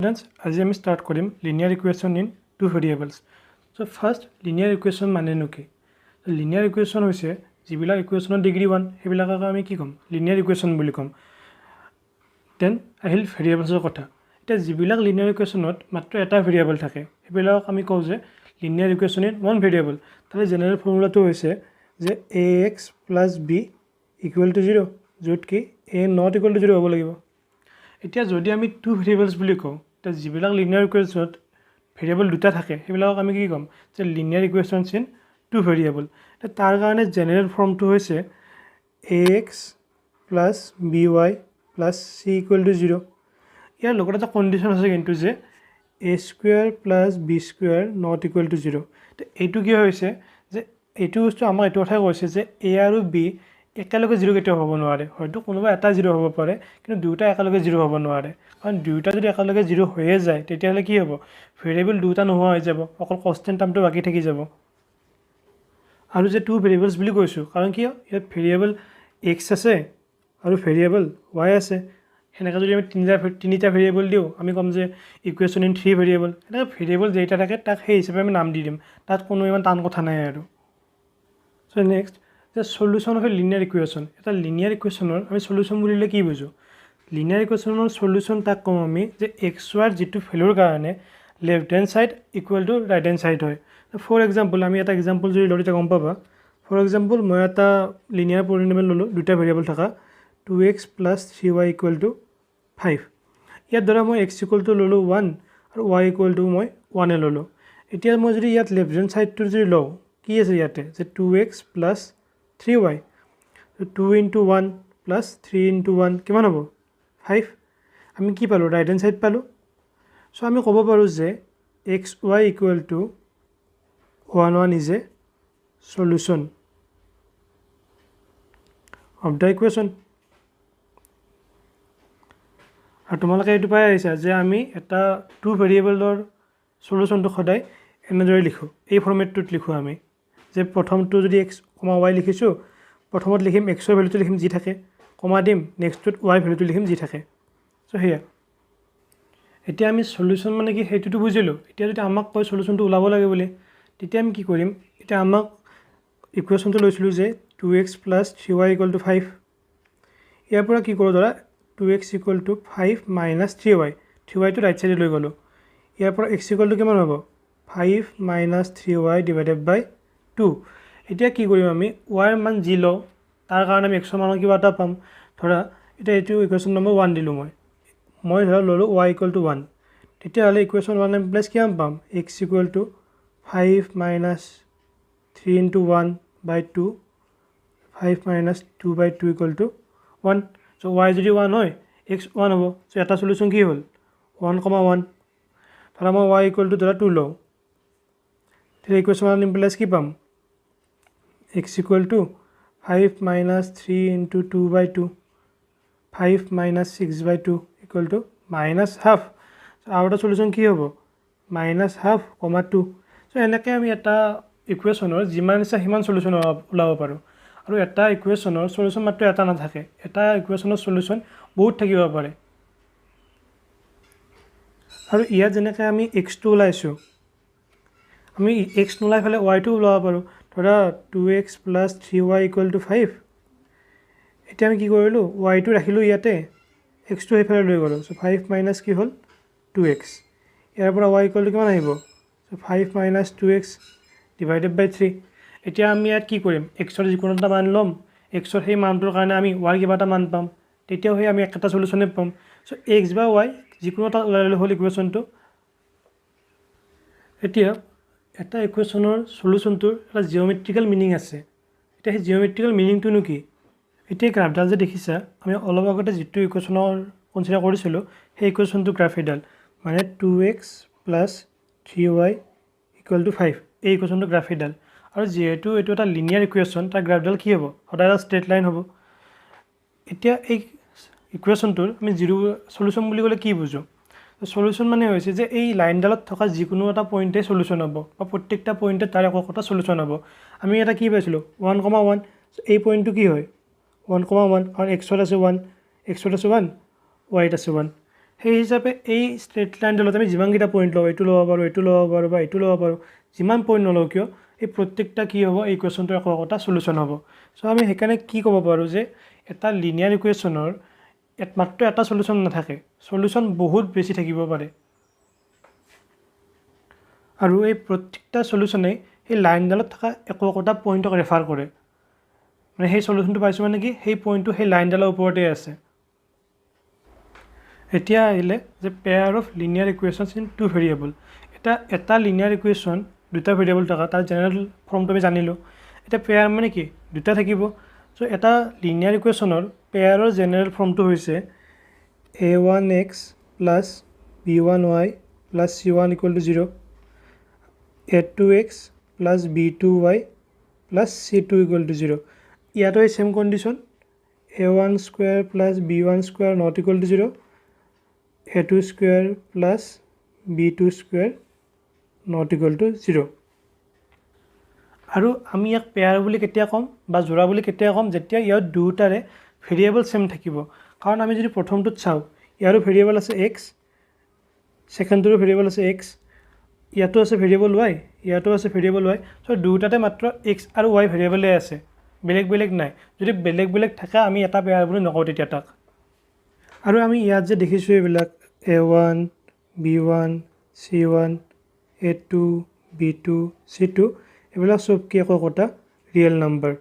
friends, আজি আমি start কৰিম linear equation in two variables. So first linear equation মানে কি? So linear equation হৈছে যিবিলাক equationৰ degree 1 সেইবিলাকক আমি কি ক'ম? Linear equation বুলি ক'ম. Then আহিল variablesৰ কথা. এতিয়া যিবিলাক linear equationত মাত্ৰ এটা variable থাকে সেইবিলাকক আমি কওঁ যে linear equation in one variable. তাৰে general formulaটো হৈছে যে ax plus b equal to 0 য'ত কি a not equal to 0 হ'ব লাগিব. এতিয়া যদি আমি টু ভেৰিয়েবলছ বুলি কওঁ তে যিবিলাক লিনিয়াৰ ইকুৱেশ্যনত ভেৰিয়েবল দুটা থাকে সেইবিলাকক আমি কি ক'ম যে linear equations in two variable তাৰ কাৰণে জেনেৰেল ফৰ্মটো হৈছে ax plus by plus c equal to 0 ইয়াৰ লগত এটা কণ্ডিশ্যন আছে কিন্তু যে a square plus b square not equal to 0 তো এইটো কি হৈছে যে এইটো বস্তু আমাক এইটো কথাই কৈছে যে a আৰু b একেলগে 0 কেতিয়াও হ'ব নোৱাৰে হয়তো কোনোবা এটা 0 হ'ব পাৰে কিন্তু দুটা একেলগে 0 হ'ব নোৱাৰে কাৰণ দুটা যদি একেলগে 0 হৈয়ে যায় তেতিয়াহ'লে কি হ'ব ভেৰিয়েবল দুটা নোহোৱা হৈ যাব অকল কনষ্টেণ্ট টাৰ্মটো বাকি থাকি যাব আৰু যে টু ভেৰিয়েবলছ বুলি কৈছোঁ কাৰণ কি ইয়াত ভেৰিয়েবল x আছে আৰু ভেৰিয়েবল y আছে সেনেকৈ যদি আমি তিনিটা ভেৰিয়েবল দিওঁ আমি ক'ম যে ইকুৱেশ্যন ইন থ্ৰী ভেৰিয়েবল এনেকৈ ভেৰিয়েবল যেইটা থাকে তাক সেই হিচাপে আমি নাম দি দিম তাত কোনো ইমান টান কথা নাই আৰু চ' নেক্সট যে solution of A linear equation এটা লিনিয়াৰ ইকুৱেশ্যনৰ আমি সলিউশ্যন বুলিলে কি বুজোঁ লিনিয়াৰ ইকুৱেশ্যনৰ সলিউশ্যন তাক কওঁ আমি যে এক্স ৱাইৰ যিটো ভেলুৰ কাৰণে left hand side equal to right hand side হয় ফৰ এক্সাম্পল আমি এটা এক্সাম্পল যদি লওঁ তেতিয়া গম পাবা ফৰ এক্সাম্পল মই এটা লিনিয়াৰ পলিনমিয়েল ল'লোঁ দুটা ভেৰিয়েবল থকা 2x plus 3y equal to 5 ইয়াত ধৰা মই x ইকুৱেল টু ল'লোঁ 1 আৰু y ইকুৱেল টু মই 1 ল'লোঁ এতিয়া মই যদি ইয়াত লেফ্ট হেণ্ড ছাইডটো যদি লওঁ কি আছে ইয়াতে যে 2x plus 3y 2 into 1 plus 3 into 1 কিমান হ'ব 5 আমি কি পালোঁ ৰাইট হেণ্ড ছাইড পালোঁ চ' আমি ক'ব পাৰোঁ যে xy equal to 1 1 is a solution of the equation আৰু তোমালোকে এইটো পাই আহিছা যে আমি এটা টু ভেৰিয়েবলৰ সলিউশ্যনটো সদায় এনেদৰে লিখোঁ এই ফৰ্মেটটোত লিখোঁ আমি যে প্ৰথমটো যদি x, y লিখিছোঁ প্ৰথমত লিখিম xৰ ভেলুটো লিখিম যি থাকে কমা দিম নেক্সটটোত y ভেলুটো লিখিম যি থাকে চ' সেয়া এতিয়া আমি সলিউশ্যন মানে কি সেইটোতো বুজিলোঁ এতিয়া যদি আমাক কয় সলিউশ্যনটো ওলাব লাগে বুলি তেতিয়া আমি কি কৰিম এতিয়া আমাক ইকুৱেশ্যনটো লৈছিলোঁ যে 2x plus 3y equal to 5 ইয়াৰ পৰা কি কৰোঁ ধৰা 2x equal to 5 minus 3y 3yটো ৰাইট ছাইডে লৈ গ'লোঁ ইয়াৰ পৰা x ইকুৱেল টু কিমান হ'ব 5 মাইনাছ 3y ডিভাইডেড বাই 2 এতিয়া কি কৰিম আমি y ৰ মান যি লওঁ তাৰ কাৰণে আমি x ৰ মানৰ কিবা এটা পাম ধৰা এতিয়া এইটো ইকুৱেশ্যন নম্বৰ 1 দিলোঁ মই ধৰা ল'লোঁ y ইকুৱেল টু 1 তেতিয়াহ'লে ইকুৱেশ্যন 1 আমি প্লাছ কিমান পাম x equal to 5 minus 3 into 1 by 2 5 minus 2 by 2 equal to 1 so' y যদি 1 হয় x 1 হ'ব চ' এটা সলিউশ্যন কি হ'ল 1,1 ধৰা মই y ইকুৱেল টু ধৰা 2 লওঁ তেতিয়া ইকুৱেশ্যন আমি প্লাছ কি পাম x equal to 5 minus 3 into 2 by 2 5 minus 6 by 2 equal to minus half so our solution কি হ'ব minus half comma 2 so এনেকৈ আমি এটা ইকুৱেশ্যনৰ যিমান ইচ্ছা সিমান সলিউশ্যন ওলাব পাৰোঁ আৰু এটা ইকুৱেশ্যনৰ সলিউশ্যন মাত্ৰ এটা নাথাকে এটা ইকুৱেশ্যনৰ সলিউশ্যন বহুত থাকিব পাৰে আৰু ইয়াত যেনেকৈ আমি x টো ওলাইছোঁ আমি x নোলাই ফেলে y টো ওলাব পাৰোঁ ধৰা 2x plus 3y equal to 5 এতিয়া আমি কি কৰিলোঁ y টো ৰাখিলোঁ ইয়াতে x টো সেইফালে লৈ গ'লোঁ চ' 5 মাইনাছ কি হ'ল 2x ইয়াৰ পৰা y ইকুৱেল টু কিমান আহিব চ' 5 মাইনাছ 2x ডিভাইডেড বাই 3 এতিয়া আমি ইয়াত কি কৰিম xৰ যিকোনো এটা মান ল'ম xৰ সেই মানটোৰ কাৰণে আমি y কিবা এটা মান পাম তেতিয়াও সেই আমি একটা সলিউশ্যনে পাম চ' x বা y যিকোনো এটা ওলালে হ'ল ইকুৱেশ্যনটো এতিয়া এটা ইকুৱেশ্যনৰ সলিউশ্যনটোৰ এটা জিঅ'মেট্ৰিকেল মিনিং আছে এতিয়া সেই জিঅ'মেট্ৰিকেল মিনিংটোনো কি এতিয়া গ্ৰাফডাল যে দেখিছা আমি অলপ আগতে যিটো ইকুৱেশ্যনৰ কনচিডাৰ কৰিছিলোঁ সেই ইকুৱেশ্যনটো গ্ৰাফ এইডাল মানে 2x plus 3y equal to 5 এই ইকুৱেশ্যনটো গ্ৰাফ এইডাল আৰু যিহেতু এইটো এটা লিনিয়াৰ ইকুৱেশ্যন তাৰ গ্ৰাফডাল কি হ'ব সদায় এটা ষ্ট্ৰেইট লাইন হ'ব এতিয়া এই ইকুৱেশ্যনটোৰ আমি জিৰ' সলিউশ্যন বুলি ক'লে কি বুজোঁ সলিউশ্যন মানে হৈছে যে এই লাইনডালত থকা যিকোনো এটা পইণ্টে সলিউশ্যন হ'ব বা প্ৰত্যেকটা পইণ্টে তাৰ একোটা সলিউশ্যন হ'ব আমি এটা কি পাইছিলোঁ 1,1 এই পইণ্টটো কি হয় 1,1 কাৰণ x ত আছে 1 x ত আছে 1 y ত আছে 1 সেই হিচাপে এই ষ্ট্ৰেইট লাইনডালত আমি যিমানকেইটা পইণ্ট লওঁ এইটো ল'ব পাৰোঁ এইটো ল'ব পাৰোঁ বা এইটো ল'ব পাৰোঁ যিমান পইণ্ট নলওঁ কিয় এই প্ৰত্যেকটা কি হ'ব এই ইকুৱেশ্যনটোৰ একো একোটা চলিউশ্যন হ'ব চ' আমি সেইকাৰণে কি ক'ব পাৰোঁ যে এটা লিনিয়াৰ ইকুৱেশ্যনৰ মাত্ৰ এটা চলিউশ্যন নাথাকে চলিউশ্যন বহুত বেছি থাকিব পাৰে আৰু এই প্ৰত্যেকটা চলিউশ্যনে সেই লাইনডালত থকা একো একোটা পইণ্টক ৰেফাৰ কৰে মানে সেই চলিউশ্যনটো পাইছোঁ মানে কি সেই পইণ্টটো সেই লাইনডালৰ ওপৰতে আছে এতিয়া আহিলে যে pair of linear equations in two variable এটা লিনিয়াৰ ইকুৱেশ্যন দুটা ভেৰিয়েবল থকা তাৰ জেনেৰেল ফৰ্মটো আমি জানিলোঁ এতিয়া পেয়াৰ মানে কি দুটা থাকিব চ' এটা লিনিয়াৰ ইকুৱেশ্যনৰ পেয়াৰৰ জেনেৰেল ফৰ্মটো হৈছে a1x plus b1y plus c1 equal to 0 a2x plus b2y plus c2 equal to 0 ইয়াতো এই same condition a1 square plus b1 square not equal to 0 a2 square plus b2 square not equal to 0 আৰু আমি ইয়াক pair বুলি কেতিয়া ক'ম বা জোৰা বুলি কেতিয়া ক'ম যেতিয়া ইয়াত দুটাৰে ভেৰিয়েবল ছেম থাকিব কাৰণ আমি যদি প্ৰথমটোত চাওঁ ইয়াৰো ভেৰিয়েবল আছে এক্স ছেকেণ্ডটোৰো ভেৰিয়েবল আছে এক্স ইয়াতো আছে ভেৰিয়েবল ৱাই ইয়াতো আছে ভেৰিয়েবল ৱাই চ' দুটাতে মাত্ৰ এক্স আৰু ৱাই ভেৰিয়েবলে আছে বেলেগ বেলেগ নাই যদি বেলেগ বেলেগ থাকে আমি এটা পেয়াৰ বুলি নকওঁ তেতিয়া তাক আৰু আমি ইয়াত যে দেখিছোঁ এইবিলাক a1 b1 c1 a2 b2 c2 এইবিলাক চব কি একো একোটা ৰিয়েল নাম্বাৰ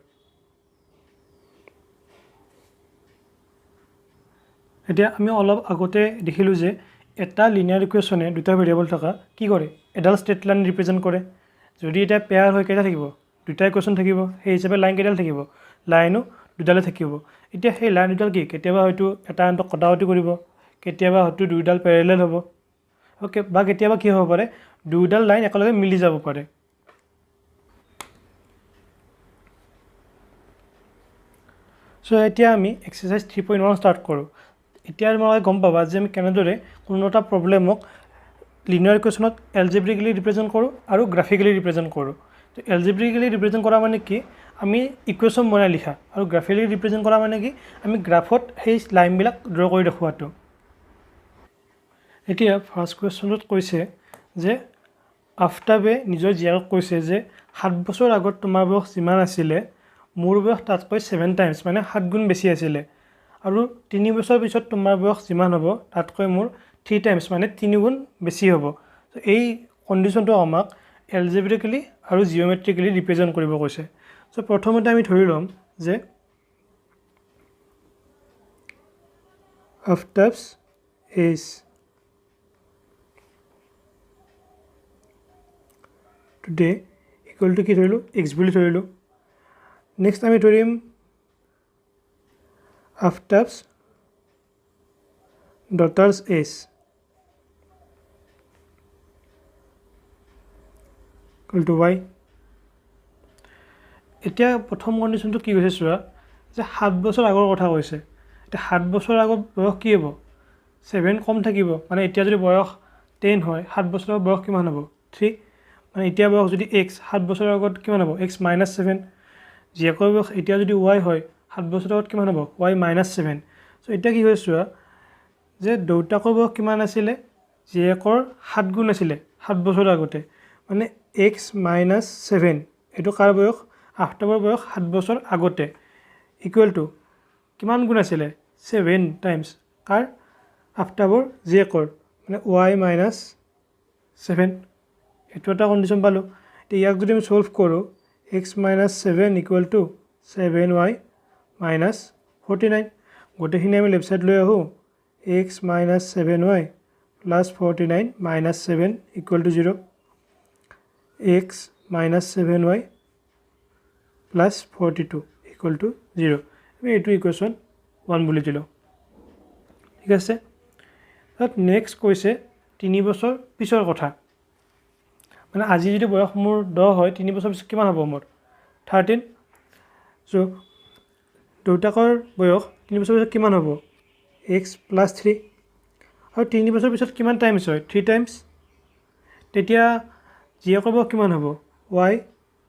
এতিয়া আমি অলপ আগতে দেখিলোঁ যে এটা লিনিয়াৰ ইকুৱেশ্যনে দুটা ভেৰিয়েবল থকা কি কৰে এডাল ষ্ট্ৰেইট লাইন ৰিপ্ৰেজেণ্ট কৰে যদি এটা পেয়াৰ হৈ কেইটা থাকিব দুটা ইকুৱেশ্যন থাকিব সেই হিচাপে লাইন কেইডাল থাকিব লাইনো দুডালে থাকিব এতিয়া সেই লাইন দুডাল কি কেতিয়াবা হয়তো এটা আনটোক কটাকটি কৰিব কেতিয়াবা হয়তো দুইডাল পেৰেলেল হ'ব অ'কে বা কেতিয়াবা কি হ'ব পাৰে দুইডাল লাইন একেলগে মিলি যাব পাৰে চ' এতিয়া আমি এক্সাৰচাইজ 3.1 ষ্টাৰ্ট কৰোঁ এতিয়া মই গম পাবা যে আমি কেনেদৰে কোনো এটা প্ৰব্লেমক লিনিয়াৰ ইকুৱেশ্যনত এলজেব্ৰিকেলি ৰিপ্ৰেজেণ্ট কৰোঁ আৰু গ্ৰাফিকেলি ৰিপ্ৰেজেণ্ট কৰোঁ তো এলজেব্ৰিকেলি ৰিপ্ৰেজেণ্ট কৰা মানে কি আমি ইকুৱেশ্যন বনাই লিখা আৰু গ্ৰাফিকেলি ৰিপ্ৰেজেণ্ট কৰা মানে কি আমি গ্ৰাফত সেই লাইনবিলাক ড্ৰ কৰি দেখুৱাটো এতিয়া ফাৰ্ষ্ট কুৱেশ্যনটোত কৈছে যে আফতাবে নিজৰ জীয়েকক কৈছে যে 7 বছৰ আগত তোমাৰ বয়স যিমান আছিলে মোৰ বয়স তাতকৈ 7 টাইমছ মানে 7 গুণ বেছি আছিলে আৰু 3 বছৰ পিছত তোমাৰ বয়স যিমান হ'ব তাতকৈ মোৰ 3 টাইমছ মানে 3 গুণ বেছি হ'ব এই কণ্ডিশ্যনটো আমাক এলজেব্ৰিকেলি আৰু জিঅ'মেট্ৰিকেলি ৰিপ্ৰেজেণ্ট কৰিব কৈছে চ' প্ৰথমতে আমি ধৰি ল'ম যে Aftab's age today equal to কি ধৰিলোঁ এক্স বুলি ধৰিলোঁ নেক্সট আমি ধৰিম Aftab's daughter's age equal to Y এতিয়া প্ৰথম কণ্ডিশ্যনটো কি কৈছে চোৱা যে 7 বছৰ আগৰ কথা কৈছে এতিয়া 7 বছৰ আগৰ বয়স কি হ'ব 7 কম থাকিব মানে এতিয়া যদি বয়স 10 হয় 7 বছৰৰ বয়স কিমান হ'ব 3 মানে এতিয়া বয়স যদি এক্স 7 বছৰৰ আগত কিমান হ'ব এক্স -7 জীয়েকৰ বয়স এতিয়া যদি ৱাই হয় 7 বছৰৰ আগত কিমান হ'ব ৱাই -7 চ' এতিয়া কি হৈছে চোৱা যে দেউতাকৰ বয়স কিমান আছিলে জীয়েকৰ 7 গুণ আছিলে 7 বছৰ আগতে মানে এক্স -7 এইটো কাৰ বয়স আফতাবৰ বয়স 7 বছৰ আগতে ইকুৱেল টু কিমান গুণ আছিলে 7 টাইমছ কাৰ আফতাবৰ জীয়েকৰ মানে ৱাই -7 এইটো এটা কণ্ডিশ্যন পালোঁ এতিয়া ইয়াক যদি আমি ছল্ভ কৰোঁ এক্স -7 ইকুৱেল টু 7y -49 গোটেইখিনি আমি লেফ্ট ছাইড লৈ আহোঁ x -7y plus 49 -7 equal to 0 x -7y plus 42 equal to 0 আমি এইটো ইকুৱেশ্যন 1 বুলি দিলোঁ ঠিক আছে তাত নেক্সট কৈছে 3 বছৰ পিছৰ কথা মানে আজি যদি বয়স মোৰ 10 হয় 3 বছৰ পিছত কিমান হ'ব মোৰ 13 চ' দেউতাকৰ বয়স 3 বছৰ পিছত কিমান হ'ব এক্স +3 আৰু 3 বছৰ পিছত কিমান টাইমছ হয় 3 টাইমছ তেতিয়া জীয়েকৰ বয়স কিমান হ'ব ৱাই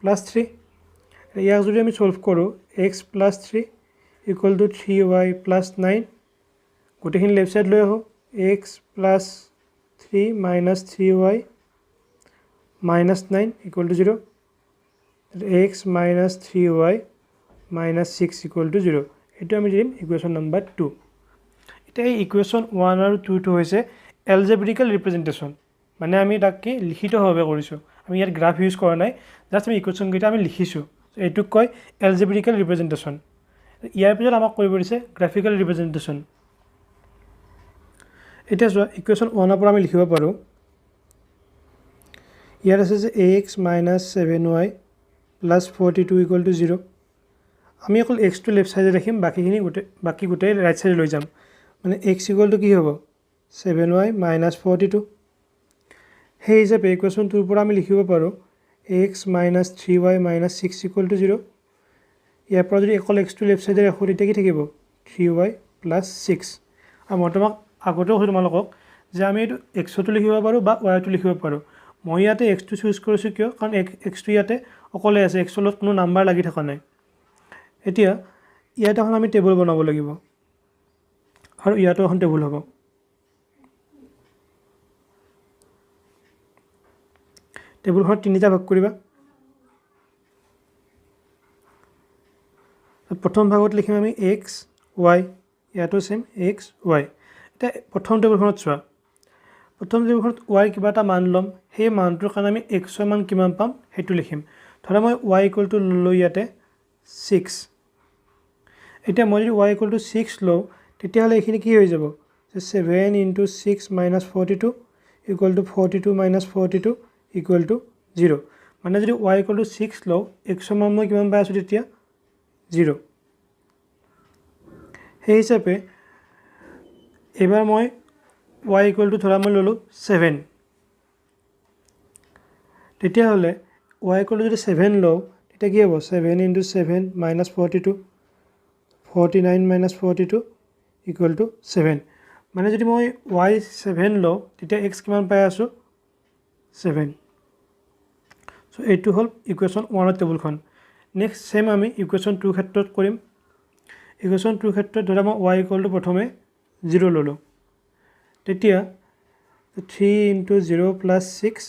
+3 ইয়াক যদি আমি ছল্ভ কৰোঁ এক্স +3 ইকুৱেল টু 3y + 9 গোটেইখিনি লেফ্ট ছাইড লৈ আহোঁ x plus 3 minus 3y minus 9 equal to 0. x minus 3y minus 6 equal to 0. এইটো আমি দিম ইকুৱেশ্যন নম্বৰ 2. এতিয়া এই ইকুৱেশ্যন 1 আৰু 2টো হৈছে এলজেব্ৰিকেল ৰিপ্ৰেজেণ্টেশ্যন, মানে আমি তাক কি লিখিতভাৱে কৰিছোঁ, আমি ইয়াত গ্ৰাফ ইউজ কৰা নাই, জাষ্ট আমি ইকুৱেশ্যনকেইটা আমি লিখিছোঁ. এইটোক কয় এলজেব্ৰিকেল ৰিপ্ৰেজেণ্টেশ্যন. ইয়াৰ পিছত আমাক কৰিব দিছে গ্ৰাফিকেল ৰিপ্ৰেজেণ্টেশ্যন. এতিয়া চোৱা ইকুৱেশ্যন 1ৰ পৰা আমি লিখিব পাৰোঁ, ইয়াত আছে যে ax minus 7y plus 42 equal to 0. আমি অকল এক্সটো লেফ্ট ছাইডে ৰাখিম, বাকী গোটেই ৰাইট ছাইডে লৈ যাম. মানে x ইকুৱেল টু কি হ'ব 7y minus 42. সেই হিচাপে ইকুৱেশ্যন 2ৰ পৰা আমি লিখিব পাৰোঁ ax minus 3y minus 6 equal to 0. ইয়াৰ পৰা যদি অকল এক্সটো লেফ্ট ছাইডে ৰাখোঁ তেতিয়া কি থাকিব 3y plus 6. আৰু মই তোমাক আগতেও কৈছোঁ তোমালোকক যে আমি এইটো এক্সটো লিখিব পাৰোঁ বা ৱাইটো লিখিব পাৰোঁ. মই ইয়াতে এক্সটো চুজ কৰিছোঁ কিয়, কাৰণ এক্সটো ইয়াতে অকলে আছে, এক্সৰ লগত কোনো নাম্বাৰ লাগি থকা নাই. এতিয়া ইয়াত এখন আমি টেবুল বনাব লাগিব আৰু ইয়াতো এখন টেবুল হ'ব. টেবুলখনত 3টা ভাগ কৰিবা. প্ৰথম ভাগত লিখিম আমি এক্স ৱাই, ইয়াতো ছেম এক্স ৱাই. এতিয়া প্ৰথম টেবুলখনত চোৱা, প্ৰথম টেবুলখনত ৱাই কিবা এটা মান ল'ম, সেই মানটোৰ কাৰণে আমি এক্সৰ মান কিমান পাম সেইটো লিখিম. ধৰা মই ৱাই ইকুৱেল টু ল'লোঁ ইয়াতে 6. এতিয়া মই যদি ৱাই ইকুৱেল টু 6 লওঁ তেতিয়াহ'লে এইখিনি কি হৈ যাব যে 7 into 6 minus 42 equal to 42 minus 42 equal to 0. মানে যদি ৱাই ইকুৱেল টু 6 লওঁ এক্সৰ মান মই কিমান পাই আছোঁ তেতিয়া 0. সেই হিচাপে এইবাৰ মই ৱাই ইকুৱেল টু ধৰা মই ল'লোঁ 7. তেতিয়াহ'লে ৱাই ইকুৱেল টু যদি 7 লওঁ তেতিয়া কি হ'ব 7 into 7 minus 42, 49 minus 42 equal to 7. মানে যদি মই ৱাই 7 লওঁ তেতিয়া এক্স কিমান পাই আছোঁ 7. চ' এইটো হ'ল ইকুৱেশ্যন 1ৰ টেবুলখন. নেক্সট ছেম আমি ইকুৱেশ্যন 2 ক্ষেত্ৰত কৰিম. ইকুৱেশ্যন 2 ক্ষেত্ৰত ধৰা মই ৱাই ইকুৱেল টু প্ৰথমে 0 ল'লোঁ, তেতিয়া 3 into 0 plus 6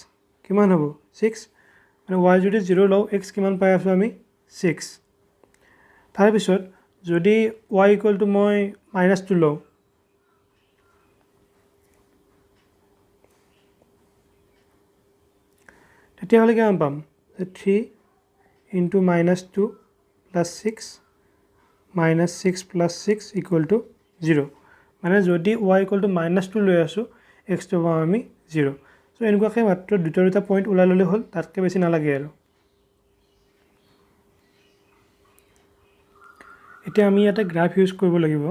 কিমান হ'ব 6. মানে ৱাই যদি 0 লওঁ এক্স কিমান পাই আছোঁ আমি 6. তাৰপিছত যদি ৱাই ইকুৱেল টু মই -2 লওঁ, তেতিয়াহ'লে কিমান পাম 3 into -2 plus 6 minus 6 plus 6 equal to 0. মানে যদি ৱাই ইকুৱেল টু -2 লৈ আছোঁ এক্সটো পাম আমি 0. চ' এনেকুৱাকৈ মাত্ৰ দুটা পইণ্ট ওলাই ল'লে হ'ল, তাতকৈ বেছি নালাগে আৰু. এতিয়া আমি ইয়াতে গ্ৰাফ ইউজ কৰিব লাগিব.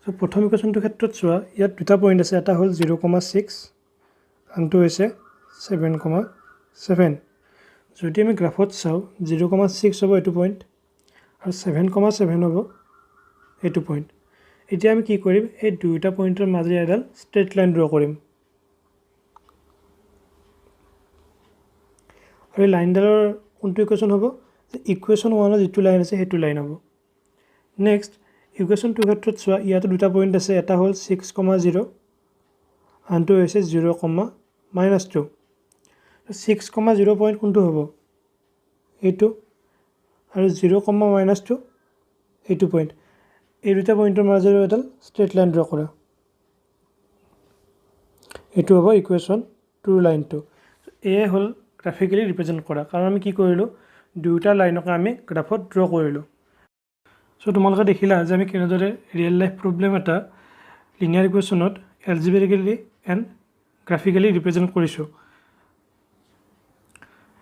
চ' প্ৰথম ইকুৱেশ্যনটোৰ ক্ষেত্ৰত চোৱা, ইয়াত দুটা পইণ্ট আছে, এটা হ'ল 0,6 আনটো হৈছে 7,7. যদি আমি গ্ৰাফত চাওঁ 0,6 হ'ব এইটো পইণ্ট আৰু 7,7 হ'ব এইটো পইণ্ট. এতিয়া আমি কি কৰিম, এই দুয়োটা পইণ্টৰ মাজেৰে এডাল ষ্ট্ৰেইট লাইন ড্ৰ কৰিম. আৰু এই লাইনডালৰ কোনটো ইকুৱেশ্যন হ'ব যে ইকুৱেশ্যন 1ৰ যিটো লাইন আছে সেইটো লাইন হ'ব. নেক্সট ইকুৱেশ্যন 2 ক্ষেত্ৰত চোৱা, ইয়াতো দুটা পইণ্ট আছে, এটা হ'ল 6,0 আনটো হৈছে 0,-2. 6,0 পইণ্ট কোনটো হ'ব এইটো, আৰু 0,-2 এইটো পইণ্ট. এই দুটা পইণ্টৰ মাজেৰে এডাল ষ্ট্ৰেইট লাইন ড্ৰ কৰা. এইটো হ'ব ইকুৱেশ্যন 2 লাইনটো. এয়ে হ'ল গ্ৰাফিকেলি ৰিপ্ৰেজেণ্ট কৰা, কাৰণ আমি কি কৰিলোঁ দুয়োটা লাইনকে আমি গ্ৰাফত ড্ৰ কৰিলোঁ. চ' তোমালোকে দেখিলা যে আমি কেনেদৰে ৰিয়েল লাইফ প্ৰব্লেম এটা লিনিয়াৰ ইকুৱেশ্যনত এলজেব্ৰিকেলি এণ্ড গ্ৰাফিকেলি ৰিপ্ৰেজেণ্ট কৰিছোঁ.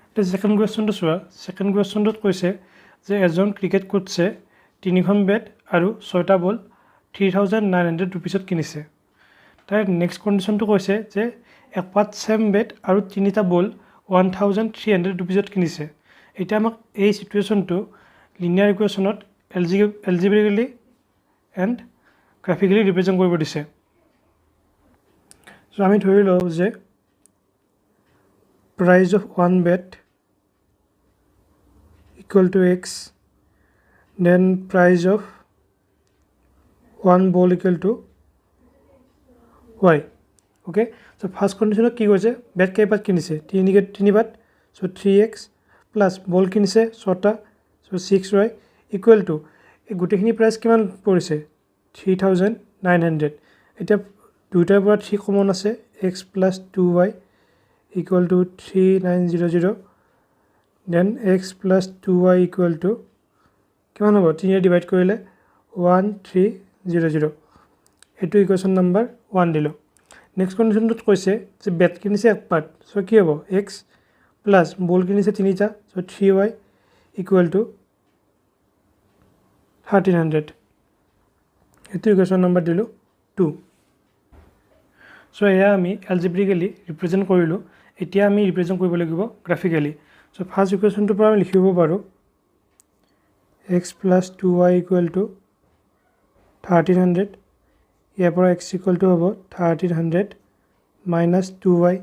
এতিয়া ছেকেণ্ড কুৱেশ্যনটো চোৱা. ছেকেণ্ড কুৱেশ্যনটোত কৈছে যে এজন ক্ৰিকেট কোচে 3খন বেট আৰু 6টা বল 3,900 ৰুপিছত কিনিছে. তাৰ নেক্সট কণ্ডিশ্যনটো কৈছে যে এপাত ছেম বেট আৰু 3টা বল 1,300 ৰুপিছত কিনিছে. এতিয়া আমাক এই চিটুৱেশ্যনটো লিনিয়াৰ ইকুৱেশ্যনত এলজেব্ৰিকেলি এণ্ড গ্ৰাফিকেলি ৰিপ্ৰেজেণ্ট কৰিব দিছে. চ' আমি ধৰি লওঁ যে price of 1 bat equal to x, then price of 1 ball equal to y okay so first কণ্ডিশ্যনত কি কৈছে বেট কেইপাত কিনিছে 3 বাট সো 3x প্লাছ বল কিনিছে 6টা সো 6y ইকুৱেল টু এই গোটেইখিনি প্ৰাইচ কিমান পৰিছে 3900 এতিয়া দুইটাৰ পৰা 3 কমন আছে x plus 2y equal to 3900 then x plus 2y equal to কিমান হ'ব 3 ডিভাইড কৰিলে 1300 এইটো ইকুৱেশ্যন নম্বৰ 1 দিলোঁ নেক্সট কণ্ডিশ্যনটোত কৈছে যে বেট কিনিছে এক পাৰ্ট সো কি হ'ব x প্লাছ বল কিনিছে 3টা সো 3y ইকুৱেল টু 1300 এইটো ইকুৱেশ্যন নম্বৰ দিলোঁ 2 সো এয়া আমি এলজেব্ৰিকেলি ৰিপ্ৰেজেণ্ট কৰিলোঁ এতিয়া আমি ৰিপ্ৰেজেণ্ট কৰিব লাগিব গ্ৰাফিকেলি সো ফাৰ্ষ্ট ইকুৱেশ্যনটোৰ পৰা আমি লিখিব পাৰোঁ x plus 2y equal two 1300 ইয়াৰ পৰা x ইকুৱেল টু হ'ব 1300 মাইনাছ 2y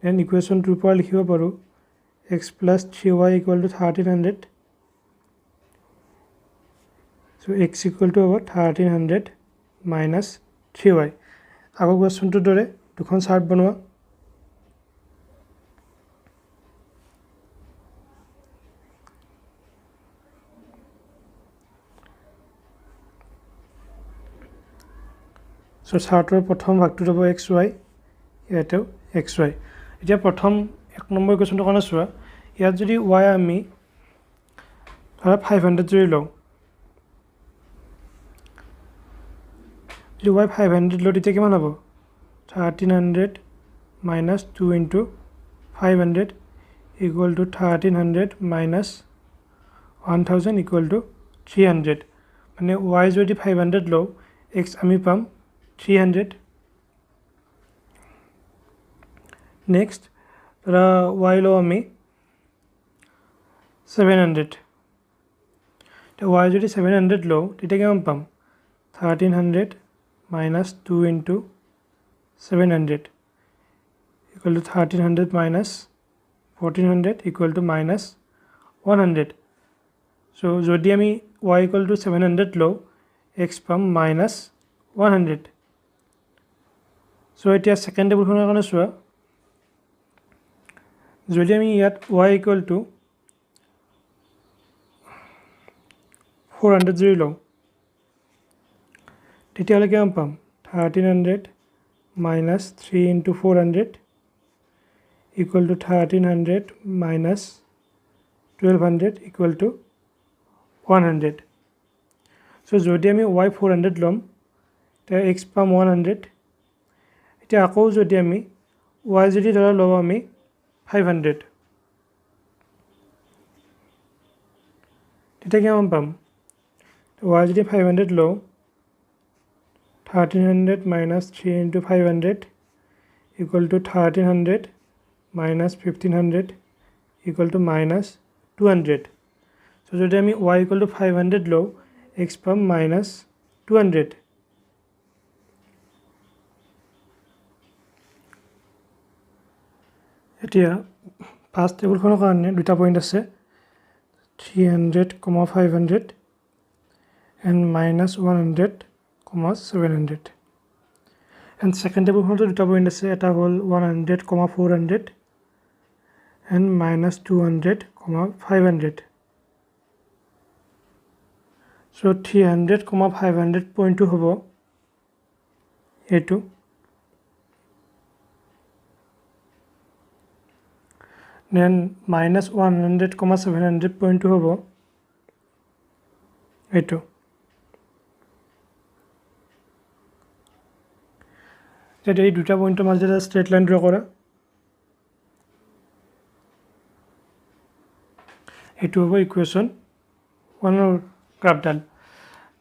দেন ইকুৱেশ্যন 2 পৰা লিখিব পাৰোঁ x plus 3y equal to 1300 so x equal two হ'ব 1300 মাইনাছ 3y আগৰ কুৱেশ্যনটোৰ দৰে দুখন চাৰ্ট বনোৱা সো চাৰ্টৰ প্ৰথম ভাগটোত হ'ব xy ইয়াতেও xy এতিয়া প্ৰথম 1 নম্বৰ ইকুৱেশ্যনটোৰ কাৰণে চোৱা ইয়াত যদি y আমি ধৰা 500 যদি লওঁ যদি y 500 লওঁ তেতিয়া কিমান হ'ব 1300 minus 2 into 500 equal to 1300 minus 1000 equal to 300 মানে y যদি 500 লওঁ x আমি পাম 300 নেক্সট y লওঁ আমি 700 তো y যদি 700 লওঁ তেতিয়া কিমান পাম 1300 minus 2 into 700 equal to 1300 minus 1400 equal to minus 100 so যদি আমি y equal to 700 লওঁ x পাম minus 100 so এতিয়া সেকেন্ড টেবুলখনৰ কাৰণে চোৱা যদি আমি ইয়াত y equal to 400 যদি লওঁ তেতিয়াহ'লে কিমান পাম 1300 minus 3 into 400 equal to 1300 minus 1200 equal to 100 so যদি আমি y 400 ল'ম তেতিয়া x পাম 100 এতিয়া আকৌ যদি আমি y যদি ধৰা লওঁ আমি 500 তেতিয়া কিমান পাম y যদি 500 লওঁ 1300 minus 3 into 500 equal to 1300 minus 1500 equal to minus 200 so যদি আমি y equal to 500 লওঁ x পাম minus 200 এতিয়া ফাৰ্ষ্ট টেবুলখনৰ কাৰণে দুটা পইণ্ট আছে 300, 500 and minus 100, 700 and second টেবুলখনতো দুটা পইণ্ট আছে এটা হ'ল 100, 400 and minus 200, 500 so 300, 500 পইণ্টটো হ'ব এইটো then minus 100, 700 পইণ্টটো হ'ব এইটো এতিয়া এই দুটা পইণ্টৰ মাজত এটা ষ্ট্ৰেট লাইন ড্ৰ কৰা এইটো হ'ব ইকুৱেশ্যন 1ৰ গ্ৰাফডাল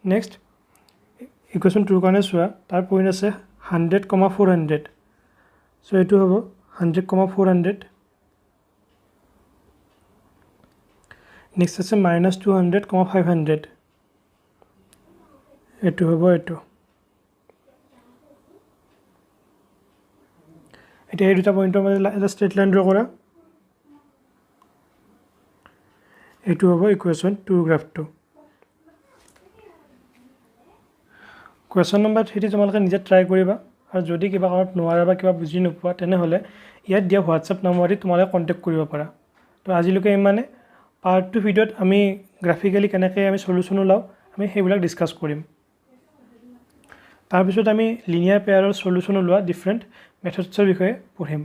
নেক্সট ইকুৱেশ্যন 2ৰ কাৰণে চোৱা তাৰ পইণ্ট আছে 100, 400 so এইটো হ'ব 100, 400 নেক্সট আছে minus 200, 500 এইটো হ'ব এইটো এতিয়া এই দুটা পইণ্টৰ মাজত এটা ষ্ট্ৰেট লাইন ড্ৰ কৰা এইটো হ'ব ইকুৱেশ্যন 2 গ্ৰাফটো কুৱেশ্যন নম্বৰ 3 তোমালোকে নিজে ট্ৰাই কৰিবা আৰু যদি কিবা কাৰণত নোৱাৰা বা কিবা বুজি নোপোৱা তেনেহ'লে ইয়াত দিয়া হোৱাটছআপ নম্বৰতে তোমালোকে কণ্টেক্ট কৰিব পাৰা তো আজিলৈকে ইমানে পাৰ্ট 2 ভিডিঅ'ত আমি গ্ৰাফিকেলি কেনেকৈ আমি সলিউশ্যন ওলাওঁ আমি সেইবিলাক ডিছকাছ কৰিম তাৰপিছত আমি লিনিয়াৰ পেয়াৰৰ সলিউশ্যন ওলোৱা ডিফাৰেণ্ট মেথডছৰ বিষয়ে পঢ়িম